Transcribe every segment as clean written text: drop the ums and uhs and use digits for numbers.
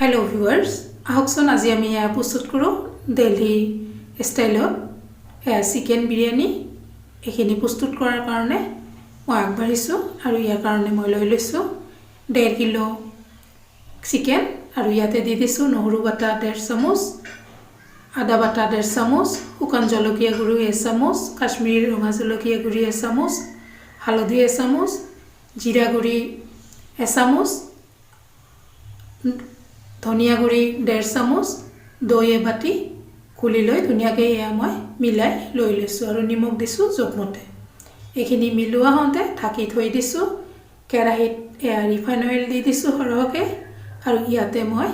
Hello viewers आहकचोन आज आमी प्रस्तुत करूँ दिल्ली स्टाइलत चिकेन बिरियानी एखिनि प्रस्तुत करार कारणे मैं आगबाढ़िছোঁ और यार कारणे मैं लई लैছোঁ 1.5 किलो चिकेन और इयाते दी दिছোঁ নহৰু बाटा 1.5 चामच आदा बाटा 1.5 चामच शुकान जलकिया गुड़ी 1 चामच काश्मीरी रंगा जलकिया गुड़ी 1 चामच हालधि 1 चामच जीरा गुड़ी 1 चामच धनिया गुड़ी 1.5 चामच दही एबाटी खुली लै धुनियाके एया मैं मिलाई लई लैছোঁ और निमख दिছোঁ जखमते एखिनि मिलोৱা हते ढाकी थई दिছোঁ केराहीत एया रिफाइन ऑयल दी दिছোঁ हरहके और इयाते मैं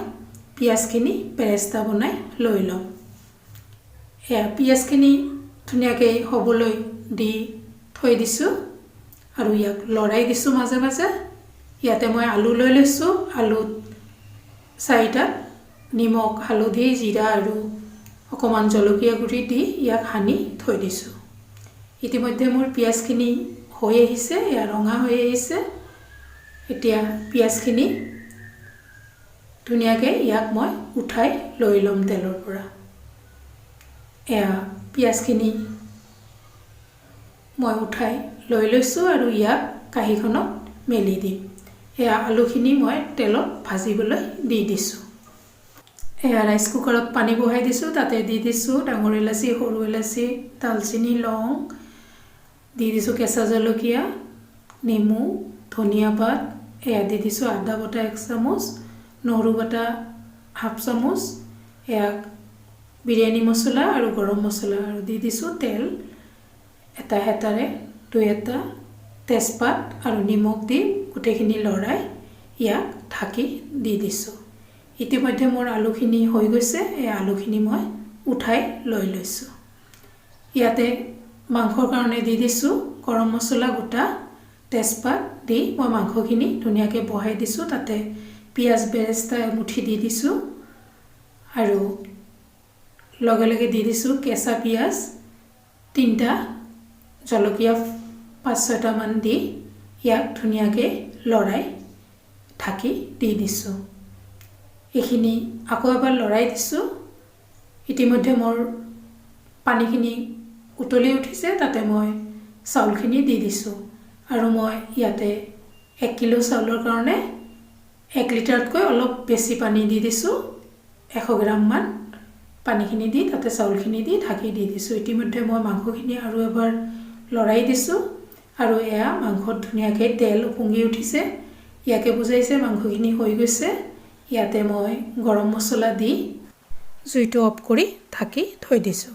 पियाजखिनि पेरेस्ता बनाई लई लम एया पियाजखिनि धुनियाके हबलै दी थई दिছোঁ और इयाक लৰাই दिছোঁ माजे माजे इयाते मैं आलू लई लैছোঁ आलू 4टा निमख हालधि जीरा और अकमान जलकिया गुड़ी दी इयाक हानि थई दिছোঁ इतिमध्ये मोर पियाजखिनि হৈ আহিছে या रंगा হৈ আহিছে এতিয়া पियाजखिनि धुनियाके इयाक मैं उठाई लई लम तेলৰ পৰা एया पियाजखिनि मैं उठाई लई लैছোঁ और इयाक काहीखনত मेली दिम एया आलूखिनि मैं तेলত भाजिবলৈ दी दिছোঁ एया राइस कुकारत पानी बहाई दिছোঁ ताते दी दिছোঁ डाঙर इलाची सरू इलाची दालचिनी लং दी दिছোঁ केঁচা जलकिया नेमु धनिया पात एया दी दिছোঁ आदा बटा 1 चामच নহৰু बटा हाफ चामच एया बिरियानी मसला और गरम मसला और दी दिছোঁ तेल एटा हेतारे 2 এটা तेजपात और निमख दी गोटेखिनि लৰাই इयाक ढाकी दी दिছোঁ इतिमध्ये मोर आलूखिनि হৈ গৈছে এই आलूखिनि मैं उठाई लई लैছোঁ इयाते मांसर कारणे दी दिছোঁ गरम मसला गोटा तेजपात दी मैं मांसखिनि धुनियाके बहाई दिছোঁ ताते पियाज बेरेस्ता एमुठी दी दिছোঁ और लगे लगे दी दिছোঁ केঁচা पियाज 3টা जलकिया 5-6টা मान दी इयाक धुनियाके लৰাই ढाकी दी दिছোঁ एखिनि आको एबार लৰাই दिছোঁ इतिमध्ये मोर पानीखिनि उतली उठिছে ताते मैं चाउलखिनि दी दिছোঁ और मैं इयाते 1 किलो चाउलर कारणे 1 लिटारतকৈ अलप बेसी पानी दी दिছোঁ 100 ग्राम मान पानीखिनि दी ताते चाउलखिनि दी ढाकी दी दिছোঁ इतिमध्ये मैं मांसखिनि और एबार लৰাই दिছোঁ और एया मांसत धुनियाके तेल उपंगी उठिছে इयाके बुझाइছে मांसखिनि হৈ গৈছে इयाते मैं गरम मसला दी जुईটো अफ करी ढाकी थई दिছোঁ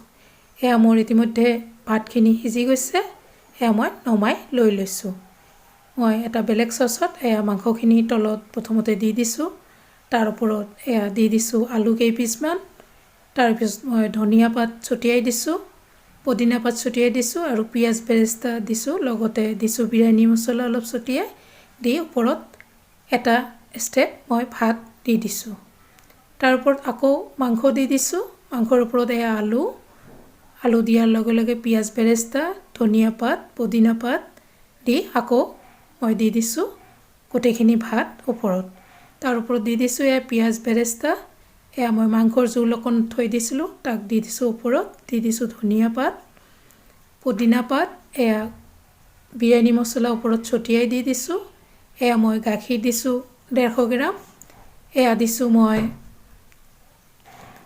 एया मोर इतिमध्ये भातखिनि सिजी গৈছে एया मैं नमाई लई लैছোঁ मैं एटा बेलेग ससत एया मांसखिनि तলত प्रथमते दी दिছোঁ तार ओपरत एया दी दिছোঁ आलू केइपिसमान तार पिছত मैं धनिया पात छटियाई दिছোঁ पुदिना पात छटियाई दिছোঁ और पियाज बेरेस्ता दिছোঁ लगते दिছোঁ बिरियानी मसला अलप छटियाई दी ओपरत एटा स्टेप मैं भात दी दिছোঁ तार ओपरत आको मांस दी दिছোঁ मांसर ओपरत एया आलू दियार लगे लगे पियाज बेरेस्ता धनिया पात पुदिना पात दी आको मैं दी दिছোঁ गोटेखिनि भात ओपरत तार ओपरत दी दिছোঁ एया पियाज बेरेस्ता एया मैं मांसर जूल अकन थई दिছিলোঁ ताक दी दिছোঁ ओपरत दी दिছোঁ धनिया पात पुदिना पात एया बिरियानी मसला ओपरत छटियाई दी दिছোঁ एया मैं गाखिर दिছোঁ 150 ग्राम एया दिছোঁ मैं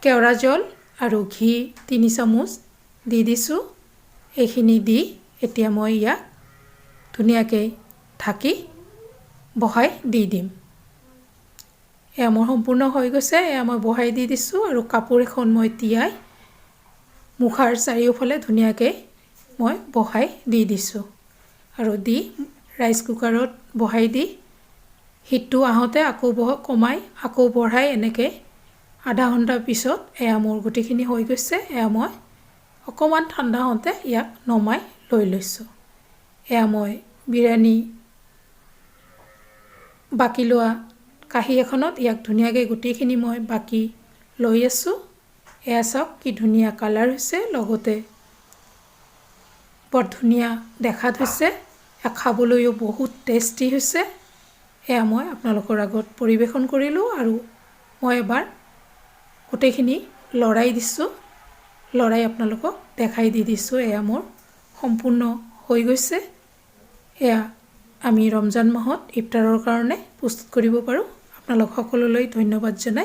केवड़ा जल और घी 3 चामच दी दिছোঁ एखिनि दी एतिया मैं इयाक धुनियाके ढाकी बहाई दी दिम एया मोर सम्पूर्ण হৈ গৈছে एया मैं बहाई दी दिছোঁ और कापोर एखन मैं তিয়াই मुखार चारिওফালে धुनियाके मैं बहाई दी दिছোঁ और दी राइस कुकारत बहाई दी हिटটো आहते आको कमाई आको बढ़ाई एनेके आधा घंटा पिছত एया मोर गोटेखिनि হৈ গৈছে एया मैं अकमान ठंडा हते इयाक नमाई लई लैছোঁ एया मैं बिरियानी बाकी लोৱা কাহি এখনত ইয়াক ধুনিয়াকে গুটিখিনি মই বাকি লৈ আছোঁ এয়া চাওক কি ধুনিয়া কালাৰ হৈছে লগতে বৰ ধুনিয়া দেখাত হৈছে খাবলৈও বহুত টেষ্টি হৈছে এয়া মই আপোনালোকৰ আগত পৰিবেশন কৰিলোঁ আৰু মই এবাৰ গোটেইখিনি লৰাই দিছোঁ, লৰাই আপোনালোকক দেখাই দি দিছোঁ। এয়া মোৰ সম্পূৰ্ণ হৈ গৈছে। এয়া আমি ৰমজান মাহত ইফতাৰৰ কাৰণে প্ৰস্তুত কৰিব পাৰোঁ। আপোনালোক সকলোলৈ ধন্যবাদ জনাই